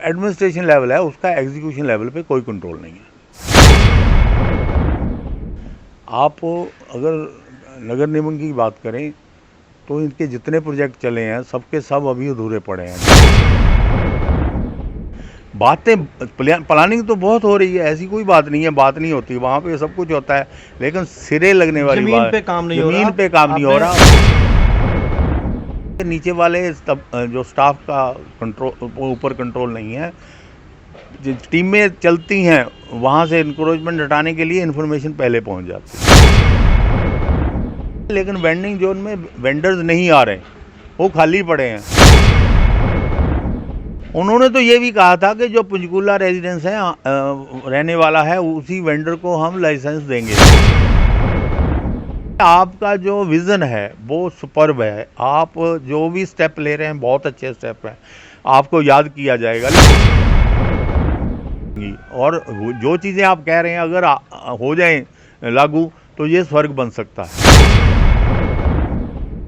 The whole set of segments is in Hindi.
एडमिनिस्ट्रेशन लेवल है उसका एग्जीक्यूशन लेवल पे कोई कंट्रोल नहीं है। आप अगर नगर निगम की बात करें तो इनके जितने प्रोजेक्ट चले हैं सबके सब अभी अधूरे पड़े हैं। बातें प्लानिंग तो बहुत हो रही है, ऐसी कोई बात नहीं है, बात नहीं होती, वहाँ पे सब कुछ होता है, लेकिन सिरे लगने वाली जमीन बात पे काम नहीं हो रहा। जमीन पे काम नहीं हो रहा। नीचे वाले जो स्टाफ का कंट्रोल ऊपर कंट्रोल नहीं है। जिस टीमें चलती हैं वहाँ से इंक्रोचमेंट हटाने के लिए इन्फॉर्मेशन पहले पहुँच जाती है, लेकिन वेंडिंग जोन में वेंडर्स नहीं आ रहे, वो खाली पड़े हैं। उन्होंने तो ये भी कहा था कि जो पंचकूला रेजिडेंस है रहने वाला है उसी वेंडर को हम लाइसेंस देंगे। आपका जो विज़न है वो सुपर्ब है, आप जो भी स्टेप ले रहे हैं बहुत अच्छे स्टेप हैं, आपको याद किया जाएगा। और जो चीज़ें आप कह रहे हैं अगर हो जाएं लागू तो ये स्वर्ग बन सकता है।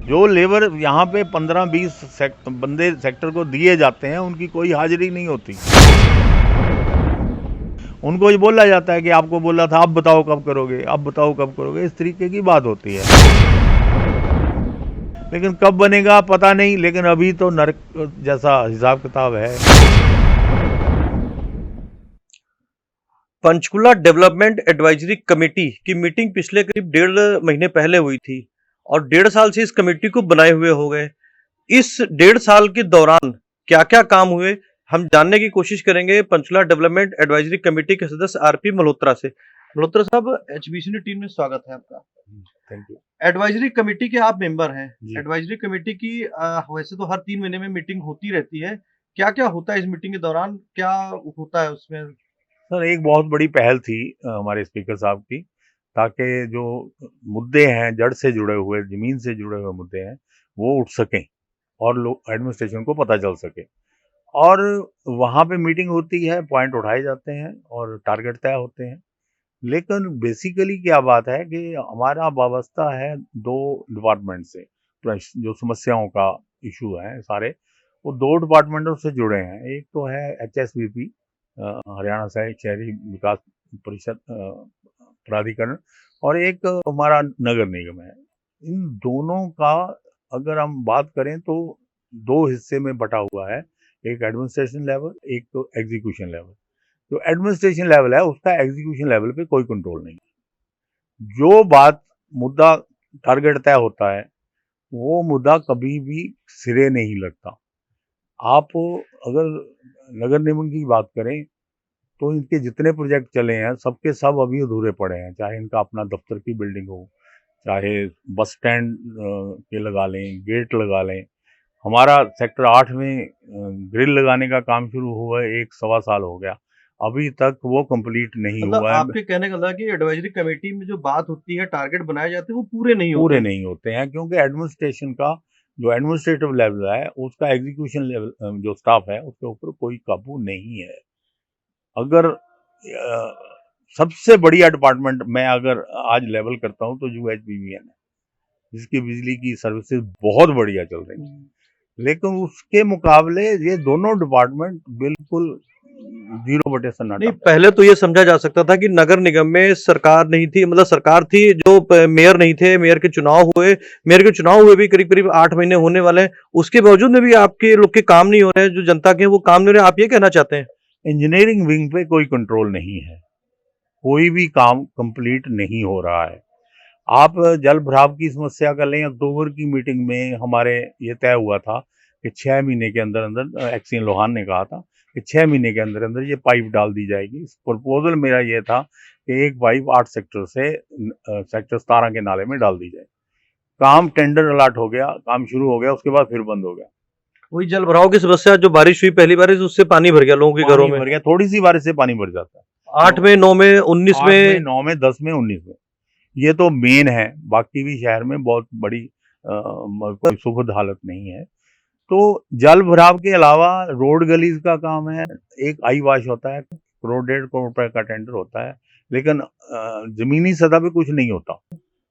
जो लेबर यहाँ पे 15-20 बंदे सेक्टर को दिए जाते हैं उनकी कोई हाजिरी नहीं होती। उनको ये बोला जाता है कि आपको बोला था, अब बताओ कब करोगे, अब बताओ कब करोगे, इस तरीके की बात होती है। लेकिन कब बनेगा पता नहीं, लेकिन अभी तो नरक जैसा हिसाब किताब है। पंचकुला डेवलपमेंट एडवाइजरी कमेटी की मीटिंग पिछले करीब 1.5 महीने पहले हुई थी और 1.5 साल से इस कमेटी को बनाए हुए हो गए। इस 1.5 साल के दौरान क्या क्या काम हुए हम जानने की कोशिश करेंगे पंचकुला डेवलपमेंट एडवाइजरी कमेटी के सदस्य आरपी मल्होत्रा से। मल्होत्रा साहब, एचबीसी टीम में स्वागत है आपका। Thank you. एडवाइजरी कमेटी के आप मेंबर हैं। एडवाइजरी कमेटी की वैसे तो हर 3 महीने में मीटिंग होती रहती है, क्या क्या होता है इस मीटिंग के दौरान, क्या होता है उसमें? सर, एक बहुत बड़ी पहल थी हमारे स्पीकर साहब की, ताकि जो मुद्दे हैं जड़ से जुड़े हुए, ज़मीन से जुड़े हुए मुद्दे हैं वो उठ सकें और लोग एडमिनिस्ट्रेशन को पता चल सके। और वहाँ पे मीटिंग होती है, पॉइंट उठाए जाते हैं और टारगेट तय होते हैं। लेकिन बेसिकली क्या बात है कि हमारा वाबस्ता है 2 डिपार्टमेंट से, जो समस्याओं का इशू है सारे, वो 2 डिपार्टमेंटों से जुड़े हैं। एक तो है HSVP, हरियाणा शहरी विकास परिषद प्राधिकरण, और एक हमारा नगर निगम है। इन दोनों का अगर हम बात करें तो 2 हिस्से में बटा हुआ है, एक एडमिनिस्ट्रेशन लेवल, एक तो एग्जीक्यूशन लेवल। जो एडमिनिस्ट्रेशन लेवल है उसका एग्जीक्यूशन लेवल पे कोई कंट्रोल नहीं है। जो बात मुद्दा टारगेट तय होता है वो मुद्दा कभी भी सिरे नहीं लगता। आप अगर नगर निगम की बात करें तो इनके जितने प्रोजेक्ट चले हैं सबके सब अभी अधूरे पड़े हैं, चाहे इनका अपना दफ्तर की बिल्डिंग हो, चाहे बस स्टैंड के लगा लें, गेट लगा लें। हमारा सेक्टर 8 में ग्रिल लगाने का काम शुरू हुआ है, 1-1.25 साल हो गया, अभी तक वो कंप्लीट नहीं मतलब हुआ है। आपके कहने का मतलब कि एडवाइजरी कमेटी में जो बात होती है, टारगेट बनाए जाते हैं, वो पूरे नहीं पूरे होते। नहीं होते हैं क्योंकि एडमिनिस्ट्रेशन का जो एडमिनिस्ट्रेटिव लेवल है उसका एग्जीक्यूशन लेवल जो स्टाफ है उसके ऊपर कोई काबू नहीं है। अगर सबसे बढ़िया डिपार्टमेंट मैं अगर आज लेवल करता हूँ तो UHBVN है, जिसकी बिजली की सर्विसेज बहुत बढ़िया चल रही है, लेकिन उसके मुकाबले ये दोनों डिपार्टमेंट बिल्कुल 0 बटे सन्नाटा। नहीं, पहले तो ये समझा जा सकता था कि नगर निगम में सरकार नहीं थी, मतलब सरकार थी, जो मेयर नहीं थे, मेयर के चुनाव हुए भी करीब करीब 8 महीने होने वाले हैं, उसके बावजूद में भी आपके लोग के काम नहीं हो रहे हैं, जो जनता के वो काम नहीं हो रहे, आप ये कहना चाहते हैं? इंजीनियरिंग विंग पे कोई कंट्रोल नहीं है, कोई भी काम कंप्लीट नहीं हो रहा है। आप जल भराव की समस्या कर लें, अक्टूबर की मीटिंग में हमारे ये तय हुआ था कि 6 महीने के अंदर अंदर, एक्सीन लोहान ने कहा था कि 6 महीने के अंदर अंदर ये पाइप डाल दी जाएगी। प्रपोजल मेरा ये था कि एक पाइप 8 सेक्टर से सेक्टर 17 के नाले में डाल दी जाए। काम टेंडर अलॉट हो गया, काम शुरू हो गया, उसके बाद फिर बंद हो गया। वही जल भराव की समस्या, जो बारिश हुई पहली बारिश, उससे पानी भर गया लोगों के घरों में। भर गया, थोड़ी सी बारिश से पानी भर जाता है। 8 में, 9 में, 19 8 में, 9 में, 10 में, 19 में, ये तो मेन है। बाकी भी शहर में बहुत बड़ी कोई सुखद हालत नहीं है। तो जल भराव के अलावा रोड गलीज का काम है, एक आई वाश होता है, 1.5 करोड़ रुपए का टेंडर होता है, लेकिन जमीनी सतह पे कुछ नहीं होता।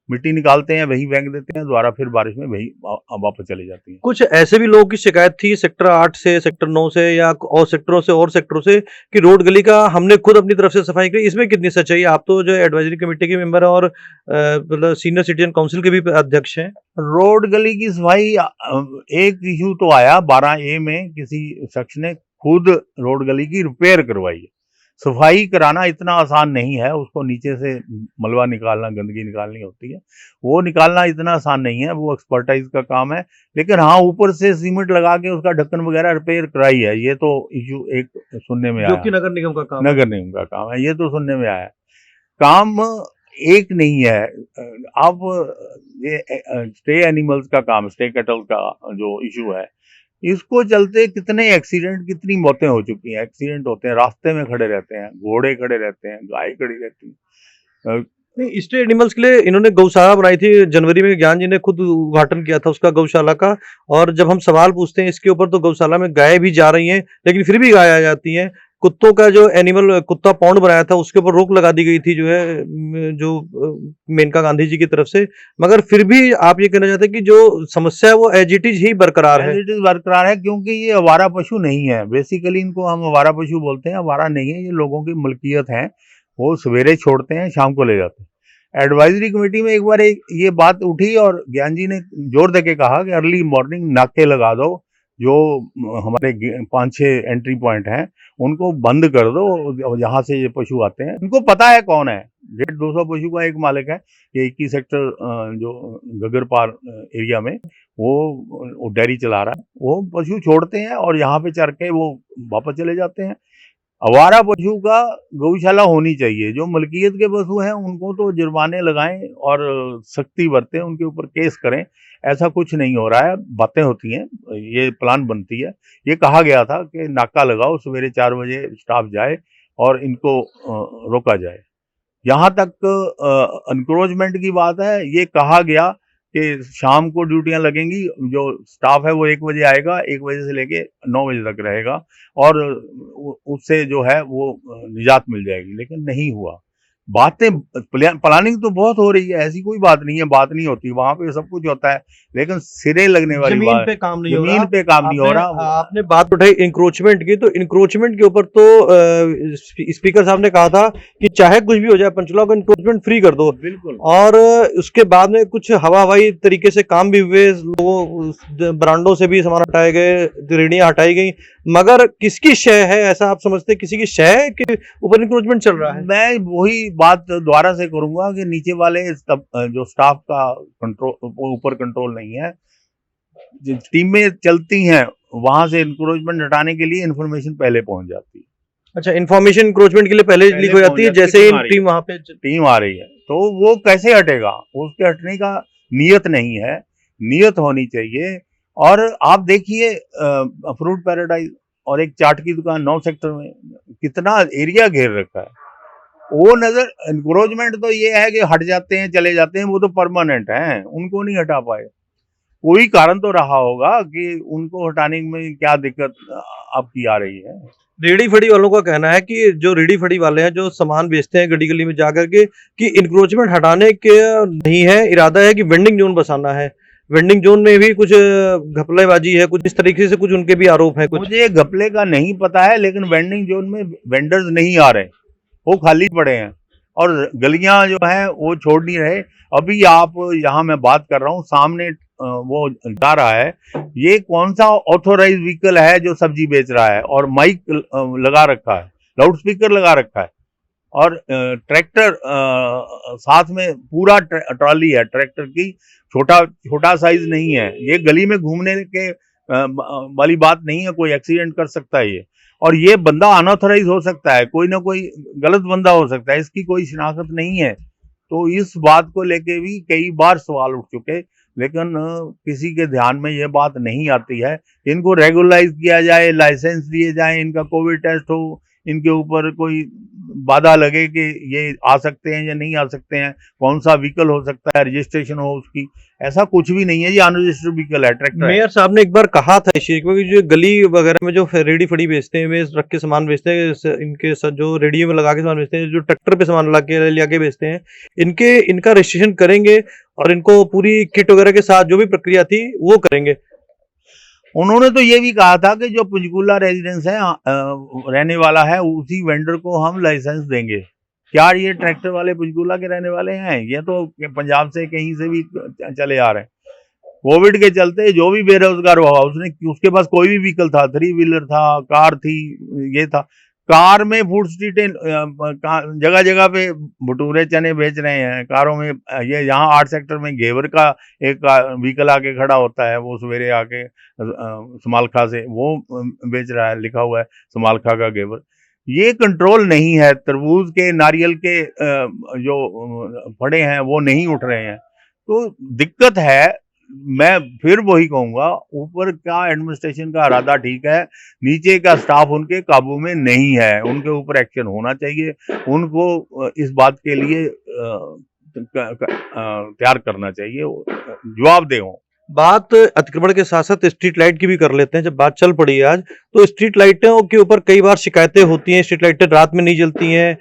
मिट्टी निकालते हैं, वही फेंक देते हैं, दोबारा फिर बारिश में वही वापस चले जाती है। कुछ ऐसे भी लोगों की शिकायत थी सेक्टर 8 से, सेक्टर 9 से या और सेक्टरों से कि रोड गली का हमने खुद अपनी तरफ से सफाई की। इसमें कितनी सच्चाई है? आप तो जो एडवाइजरी कमेटी के मेंबर हैं और मतलब सीनियर सिटीजन काउंसिल के भी अध्यक्ष हैं। रोड गली की सफाई एक इशू तो आया 12A में, किसी शख्स ने खुद रोड गली की रिपेयर करवाई है। सफाई कराना इतना आसान नहीं है, उसको नीचे से मलबा निकालना, गंदगी निकालनी होती है, वो निकालना इतना आसान नहीं है, वो एक्सपर्टाइज का काम है। लेकिन हाँ, ऊपर से सीमेंट लगा के उसका ढक्कन वगैरह रिपेयर कराई है, ये तो इशू एक सुनने में जो आया। कि नगर निगम का काम है। नगर निगम का काम है, ये तो सुनने में आया। काम एक नहीं है। अब ये स्टे एनिमल्स का काम, स्टे कैटल का जो इशू है, इसको चलते कितने एक्सीडेंट, कितनी मौतें हो चुकी हैं। एक्सीडेंट होते हैं, रास्ते में खड़े रहते हैं, घोड़े खड़े रहते हैं, गाय खड़ी रहती है। नहीं, स्टे एनिमल्स के लिए इन्होंने गौशाला बनाई थी जनवरी में, ज्ञान जी ने खुद उद्घाटन किया था उसका गौशाला का। और जब हम सवाल पूछते हैं इसके ऊपर तो गौशाला में गाय भी जा रही हैं, लेकिन फिर भी गाय आ जाती हैं। कुत्तों का जो एनिमल कुत्ता पॉन्ड बनाया था उसके ऊपर रोक लगा दी गई थी, जो है मेनका गांधी जी की तरफ से। मगर फिर भी आप ये कहना चाहते हैं कि जो समस्या है वो एज इट इज ही बरकरार है। एज इट इज बरकरार है, क्योंकि ये आवारा पशु नहीं है। बेसिकली इनको हम आवारा पशु बोलते हैं, आवारा नहीं है, ये लोगों की मलकियत है। वो सवेरे छोड़ते हैं, शाम को ले जाते हैं। एडवाइजरी कमेटी में एक बार ये बात उठी और ज्ञान जी ने जोर देके कहा कि अर्ली मॉर्निंग नाके लगा दो, जो हमारे 5-6 एंट्री पॉइंट हैं उनको बंद कर दो, जहां से ये पशु आते हैं। इनको पता है कौन है। 150-200 पशु का एक मालिक है, ये 21 सेक्टर जो गगरपार एरिया में वो डेयरी चला रहा है। वो पशु छोड़ते हैं और यहाँ पे चर के वो वापस चले जाते हैं। आवारा पशु का गौशाला होनी चाहिए। जो मलकियत के पशु हैं उनको तो जुर्माने लगाएं और सख्ती बरतें, उनके ऊपर केस करें। ऐसा कुछ नहीं हो रहा है, बातें होती हैं, ये प्लान बनती है। ये कहा गया था कि नाका लगाओ, सवेरे 4 बजे स्टाफ जाए और इनको रोका जाए। यहाँ तक एनक्रोचमेंट की बात है, ये कहा गया कि शाम को ड्यूटियां लगेंगी, जो स्टाफ है वो 1 बजे आएगा, 1 बजे से लेके 9 बजे तक रहेगा और उससे जो है वो निजात मिल जाएगी। लेकिन नहीं हुआ। बातें प्लानिंग तो बहुत हो रही है, ऐसी कोई बात नहीं है, बात नहीं होती, वहां पे सब कुछ होता है, लेकिन सिरे लगने वाली जमीन बात, पे काम नहीं हो रहा। जमीन पे काम नहीं हो रहा। आपने बात उठाई इंक्रोचमेंट की, तो इंक्रोचमेंट के ऊपर तो स्पीकर साहब ने कहा था कि चाहे कुछ भी हो जाए पंचकुला को इंक्रोचमेंट फ्री कर दो। बिल्कुल। और उसके बाद में कुछ हवा हवाई तरीके से काम भी हुए, लोगों ब्रांडों से भी सामान हटाए गए, रेहड़ियां हटाई गई। मगर किसकी शय है, ऐसा आप समझते हैं किसी की शय है कि ऊपर इंक्रोचमेंट चल रहा है? मैं वही बात दोबारा से करूंगा कि नीचे वाले जो स्टाफ का कंट्रोल, ऊपर कंट्रोल नहीं है। जो टीमें चलती हैं वहां से इंक्रोचमेंट हटाने के लिए इन्फॉर्मेशन पहले पहुंच जाती है। अच्छा, इन्फॉर्मेशन इंक्रोचमेंट के लिए पहले लीक हो जाती है, जैसे ही टीम वहां पे टीम आ रही है तो वो कैसे हटेगा? उसके हटने का नियत नहीं है, नियत होनी चाहिए। और आप देखिए फ्रूट पैराडाइज और एक चाट की दुकान 9 सेक्टर में कितना एरिया घेर रखा है। वो नजर एनक्रोचमेंट तो ये है कि हट जाते हैं, चले जाते हैं, वो तो परमानेंट है, उनको नहीं हटा पाए। कोई कारण तो रहा होगा कि उनको हटाने में क्या दिक्कत आपकी आ रही है। रेडी फड़ी वालों का कहना है कि जो रेडी फड़ी वाले हैं जो सामान बेचते हैं गली गली में जाकर के, कि इंक्रोचमेंट हटाने के नहीं है, इरादा है कि वेंडिंग जोन बसाना है। वेंडिंग जोन में भी कुछ घपलेबाजी है, कुछ इस तरीके से कुछ उनके भी आरोप है। कुछ मुझे घपले का नहीं पता है, लेकिन वेंडिंग जोन में वेंडर्स नहीं आ रहे, वो खाली पड़े हैं और गलियां जो हैं वो छोड़ नहीं रहे। अभी आप यहाँ मैं बात कर रहा हूँ, सामने वो जा रहा है, ये कौन सा ऑथोराइज व्हीकल है जो सब्जी बेच रहा है और माइक लगा रखा है, लाउड स्पीकर लगा रखा है और ट्रैक्टर साथ में, पूरा ट्रॉली है ट्रैक्टर की, छोटा साइज नहीं है। ये गली में घूमने के वाली बात नहीं है, कोई एक्सीडेंट कर सकता है ये। और ये बंदा अनऑथराइज हो सकता है, कोई ना कोई गलत बंदा हो सकता है, इसकी कोई शिनाख्त नहीं है। तो इस बात को लेके भी कई बार सवाल उठ चुके, लेकिन किसी के ध्यान में ये बात नहीं आती है। इनको रेगुलराइज किया जाए, लाइसेंस दिए जाए, इनका कोविड टेस्ट हो, इनके ऊपर कोई बाधा लगे कि ये आ सकते हैं या नहीं आ सकते हैं, कौन सा व्हीकल हो सकता है, रजिस्ट्रेशन हो उसकी, ऐसा कुछ भी नहीं है। ये अनरजिस्टर्ड व्हीकल है, ट्रैक्टर है। मेयर साहब ने एक बार कहा था इस चीज को कि जो गली वगैरह में जो रेडी फड़ी बेचते हैं, वे रख के सामान बेचते हैं, इनके जो रेडियो में लगा के सामान बेचते हैं, जो ट्रैक्टर पे सामान लगा के बेचते हैं, इनका रजिस्ट्रेशन करेंगे और इनको पूरी किट वगैरह के साथ जो भी प्रक्रिया थी वो करेंगे। उन्होंने तो ये भी कहा था कि जो पंचकूला रेजिडेंस है रहने वाला है, उसी वेंडर को हम लाइसेंस देंगे। क्या ये ट्रैक्टर वाले पंचकूला के रहने वाले हैं? ये तो पंजाब से कहीं से भी चले आ रहे हैं। कोविड के चलते जो भी बेरोजगार हुआ उसके पास कोई भी व्हीकल था, 3 व्हीलर था, कार थी, ये था। कार में फूड स्ट्रीटें जगह जगह पे भटूरे चने बेच रहे हैं कारों में। ये यहाँ 8 सेक्टर में घेवर का एक व्हीकल आके खड़ा होता है, वो सवेरे आके समालखा से वो बेच रहा है, लिखा हुआ है समालखा का घेवर। ये कंट्रोल नहीं है। तरबूज के, नारियल के जो फड़े हैं वो नहीं उठ रहे हैं, तो दिक्कत है। मैं फिर वही कहूंगा, ऊपर का एडमिनिस्ट्रेशन का इरादा ठीक है, नीचे का स्टाफ उनके काबू में नहीं है। उनके ऊपर एक्शन होना चाहिए, उनको इस बात के लिए तैयार करना चाहिए, जवाबदेह हों। बात अतिक्रमण के साथ साथ स्ट्रीट लाइट की भी कर लेते हैं। जब बात चल पड़ी है आज, तो स्ट्रीट लाइटों के ऊपर कई बार शिकायतें होती हैं, स्ट्रीट लाइटें रात में नहीं जलती हैं।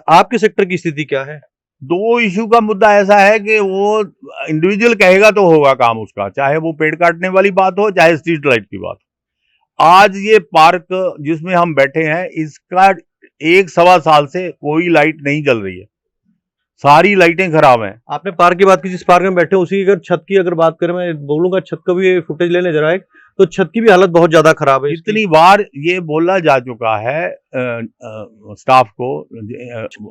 आपके सेक्टर की स्थिति क्या है? 2 इशू का मुद्दा ऐसा है कि वो इंडिविजुअल कहेगा तो होगा काम उसका, चाहे वो पेड़ काटने वाली बात हो, चाहे स्ट्रीट लाइट की बात हो। आज ये पार्क जिसमें हम बैठे हैं, इसका 1-1.25 साल से कोई लाइट नहीं जल रही है, सारी लाइटें खराब हैं। आपने पार्क की बात की, जिस पार्क में बैठे उसी अगर छत की अगर बात करें, मैं बोलूंगा छत का भी फुटेज लेने जरा एक, तो छत की भी हालत बहुत ज्यादा खराब है। इतनी बार ये बोला जा चुका है स्टाफ को,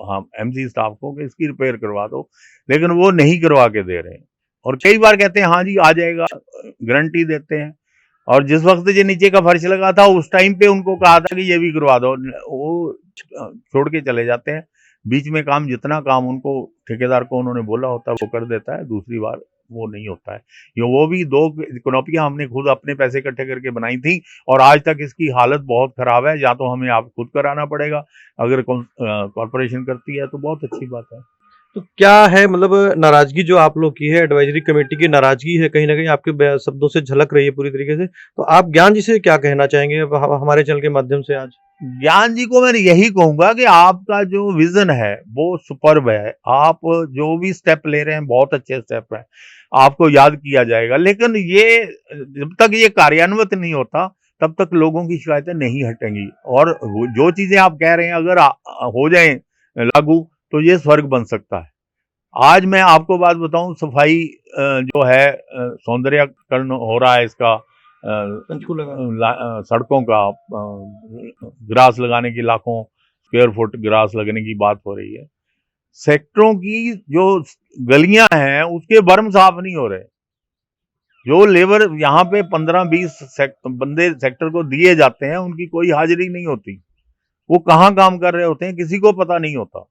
हाँ एमसी स्टाफ को, कि इसकी रिपेयर करवा दो, लेकिन वो नहीं करवा के दे रहे हैं। और कई बार कहते हैं हाँ जी आ जाएगा, गारंटी देते हैं, और जिस वक्त ये नीचे का फर्श लगा था उस टाइम पे उनको कहा था कि ये भी करवा दो, वो छोड़ के चले जाते हैं। बीच में काम, जितना काम उनको ठेकेदार को उन्होंने बोला होता है वो कर देता है, दूसरी बार वो नहीं होता है। ये वो भी 2 कनोपियां हमने खुद अपने पैसे इकट्ठे करके बनाई थी, और आज तक इसकी हालत बहुत खराब है। या तो हमें आप खुद कराना पड़ेगा, अगर कॉर्पोरेशन करती है तो बहुत अच्छी बात है। तो क्या है, मतलब नाराजगी जो आप लोग की है, एडवाइजरी कमेटी की नाराजगी है, कहीं ना कहीं आपके शब्दों से झलक रही है पूरी तरीके से। तो आप ज्ञान जी से क्या कहना चाहेंगे हमारे चैनल के माध्यम से आज? ज्ञान जी को मैं यही कहूंगा कि आपका जो विजन है वो सुपर्ब है, आप जो भी स्टेप ले रहे हैं बहुत अच्छे स्टेप है, आपको याद किया जाएगा। लेकिन ये जब तक ये कार्यान्वित नहीं होता तब तक लोगों की शिकायतें नहीं हटेंगी, और जो चीजें आप कह रहे हैं अगर हो जाए लागू तो ये स्वर्ग बन सकता है। आज मैं आपको बात बताऊं, सफाई जो है सौंदर्यकरण हो रहा है इसका, सड़कों का ग्रास लगाने की, लाखों स्क्वायर फुट ग्रास लगने की बात हो रही है। सेक्टरों की जो गलियां हैं उसके बर्म साफ नहीं हो रहे। जो लेबर यहाँ पे 15-20 बंदे सेक्टर को दिए जाते हैं, उनकी कोई हाजिरी नहीं होती, वो कहाँ काम कर रहे होते हैं किसी को पता नहीं होता।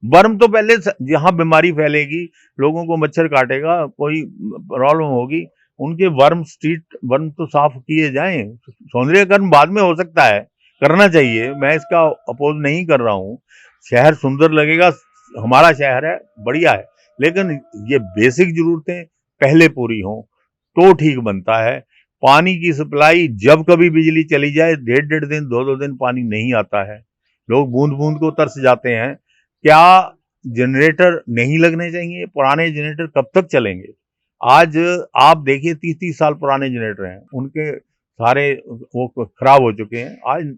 बर्म तो पहले, जहां बीमारी फैलेगी, लोगों को मच्छर काटेगा, कोई प्रॉब्लम होगी, उनके स्ट्रीट वर्म तो साफ किए जाएं। सौंदर्यकरण बाद में हो सकता है, करना चाहिए, मैं इसका अपोज नहीं कर रहा हूं। शहर सुंदर लगेगा, हमारा शहर है, बढ़िया है, लेकिन ये बेसिक जरूरतें पहले पूरी हों तो ठीक बनता है। पानी की सप्लाई, जब कभी बिजली चली जाए 1.5 दिन 2-2 दिन पानी नहीं आता है, लोग बूंद बूंद को तरस जाते हैं। क्या जनरेटर नहीं लगने चाहिए? पुराने जनरेटर कब तक चलेंगे? आज आप देखिए 30-30 साल पुराने जनरेटर हैं, उनके सारे वो खराब हो चुके हैं। आज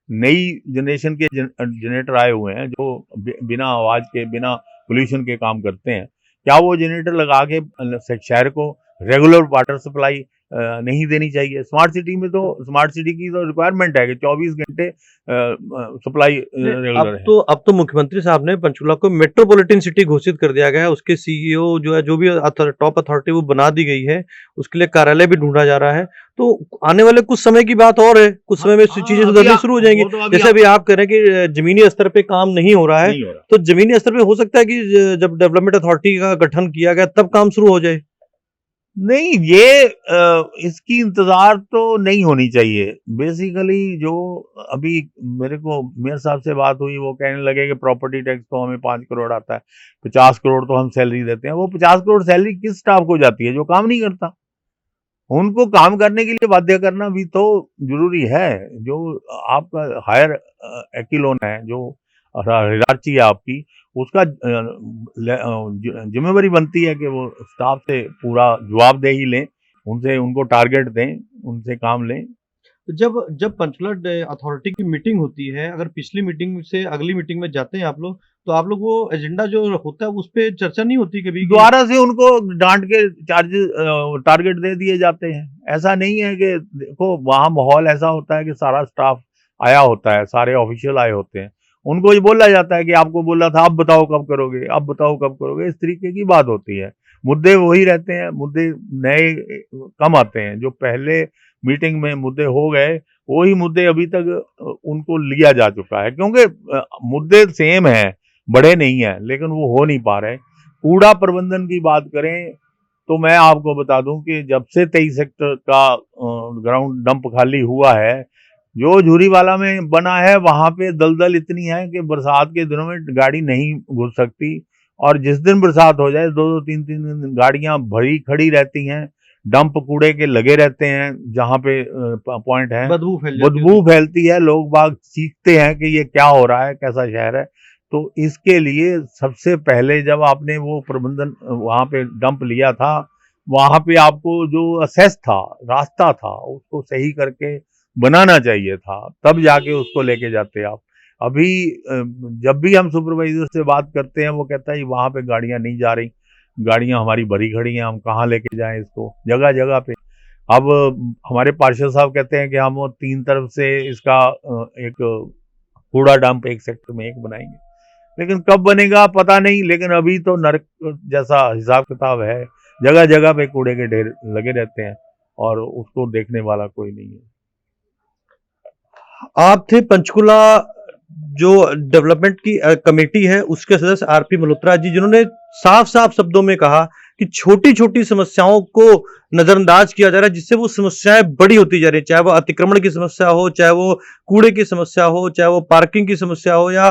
नई जनरेशन के जनरेटर आए हुए हैं जो बिना आवाज के, बिना पोल्यूशन के काम करते हैं। क्या वो जनरेटर लगा के शहर को रेगुलर वाटर सप्लाई नहीं देनी चाहिए? स्मार्ट सिटी में तो, स्मार्ट सिटी की तो रिक्वायरमेंट है कि 24 घंटे सप्लाई रेगुलर है। अब तो मुख्यमंत्री साहब ने पंचकुला को मेट्रोपॉलिटन सिटी घोषित कर दिया गया है। उसके सीईओ जो है, जो भी टॉप अथॉरिटी वो बना दी गई है, उसके लिए कार्यालय भी ढूंढा जा रहा है। तो आने वाले कुछ समय की बात और है, कुछ समय में चीजें सुधरनी शुरू हो जाएंगी। जैसे अभी आप कह रहे हैं कि जमीनी स्तर पे काम नहीं हो रहा है, तो जमीनी स्तर पे हो सकता है कि जब डेवलपमेंट अथॉरिटी का गठन किया गया तब काम शुरू हो जाए। नहीं, ये इसकी इंतजार तो नहीं होनी चाहिए। बेसिकली जो अभी मेरे को मेयर साहब से बात हुई, वो कहने लगे कि प्रॉपर्टी टैक्स तो हमें 5 करोड़ आता है, 50 करोड़ तो हम सैलरी देते हैं। वो 50 करोड़ सैलरी किस स्टाफ को जाती है जो काम नहीं करता? उनको काम करने के लिए बाध्य करना भी तो जरूरी है। जो आपका हायर एक्लोन है, जो हिरार्ची है आपकी, उसका जिम्मेवारी बनती है कि वो स्टाफ से पूरा जवाबदेही लें, उनसे उनको टारगेट दें, उनसे काम लें। तो जब जब पंचकुला अथॉरिटी की मीटिंग होती है, अगर पिछली मीटिंग से अगली मीटिंग में जाते हैं आप लोग, तो आप लोग वो एजेंडा जो होता है उस पे चर्चा नहीं होती कभी कि दोबारा से उनको डांट के चार्जेस टारगेट दे दिए जाते हैं। ऐसा नहीं है कि देखो, वहाँ माहौल ऐसा होता है कि सारा स्टाफ आया होता है, सारे ऑफिशियल आए होते हैं, उनको ये बोला जाता है कि आपको बोला था, अब बताओ कब करोगे, अब बताओ कब करोगे, इस तरीके की बात होती है। मुद्दे वही रहते हैं, मुद्दे नए कम आते हैं। जो पहले मीटिंग में मुद्दे हो गए, वही मुद्दे अभी तक उनको लिया जा चुका है, क्योंकि मुद्दे सेम हैं, बड़े नहीं है, लेकिन वो हो नहीं पा रहे। कूड़ा प्रबंधन की बात करें तो मैं आपको बता दूं कि जब से 23 सेक्टर का ग्राउंड डंप खाली हुआ है, जो झूरीवाला में बना है, वहां पे दलदल इतनी है कि बरसात के दिनों में गाड़ी नहीं घुस सकती। और जिस दिन बरसात हो जाए, 2-2 3-3 दिन गाड़ियां भरी खड़ी रहती हैं, डंप कूड़े के लगे रहते हैं जहां पे पॉइंट है, बदबू फैल जाती है बदबू उसमें? फैलती है, लोग बाग सीखते हैं कि ये क्या हो रहा है, कैसा शहर है। तो इसके लिए सबसे पहले जब आपने वो प्रबंधन वहां पे डंप लिया था, वहां पे आपको जो असेस था, रास्ता था, उसको सही करके बनाना चाहिए था, तब जाके उसको लेके जाते आप। अभी जब भी हम सुपरवाइजर से बात करते हैं, वो कहता है वहां पे गाड़ियां नहीं जा रही, गाड़ियां हमारी भरी खड़ी हैं, हम कहाँ लेके जाएं इसको, जगह जगह पे। अब हमारे पार्षद साहब कहते हैं कि हम वो 3 तरफ से इसका एक कूड़ा डंप एक सेक्टर में एक बनाएंगे, लेकिन कब बनेगा पता नहीं। लेकिन अभी तो नरक जैसा हिसाब किताब है, जगह जगह पे कूड़े के ढेर लगे रहते हैं और उसको देखने वाला कोई नहीं है। आप थे पंचकुला जो डेवलपमेंट की कमेटी है उसके सदस्य आरपी मल्होत्रा जी, जिन्होंने साफ साफ शब्दों में कहा कि छोटी छोटी समस्याओं को नजरअंदाज किया जा रहा है, जिससे वो समस्याएं बड़ी होती जा रही है। चाहे वो अतिक्रमण की समस्या हो, चाहे वो कूड़े की समस्या हो, चाहे वो पार्किंग की समस्या हो, या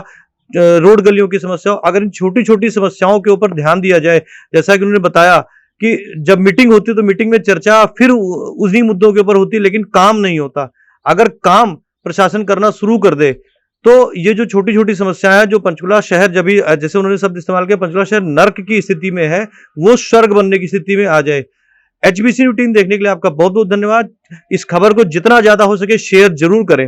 रोड गलियों की समस्या हो। अगर इन छोटी छोटी समस्याओं के ऊपर ध्यान दिया जाए, जैसा कि उन्होंने बताया कि जब मीटिंग होती है तो मीटिंग में चर्चा फिर उन्हीं मुद्दों के ऊपर होती है, लेकिन काम नहीं होता। अगर काम प्रशासन करना शुरू कर दे तो ये जो छोटी छोटी समस्याएं हैं, जो पंचकुला शहर, जब भी जैसे उन्होंने शब्द इस्तेमाल किया, पंचकुला शहर नर्क की स्थिति में है, वो स्वर्ग बनने की स्थिति में आ जाए। एचबीसी न्यूज़ टीम देखने के लिए आपका बहुत बहुत धन्यवाद। इस खबर को जितना ज्यादा हो सके शेयर जरूर करें।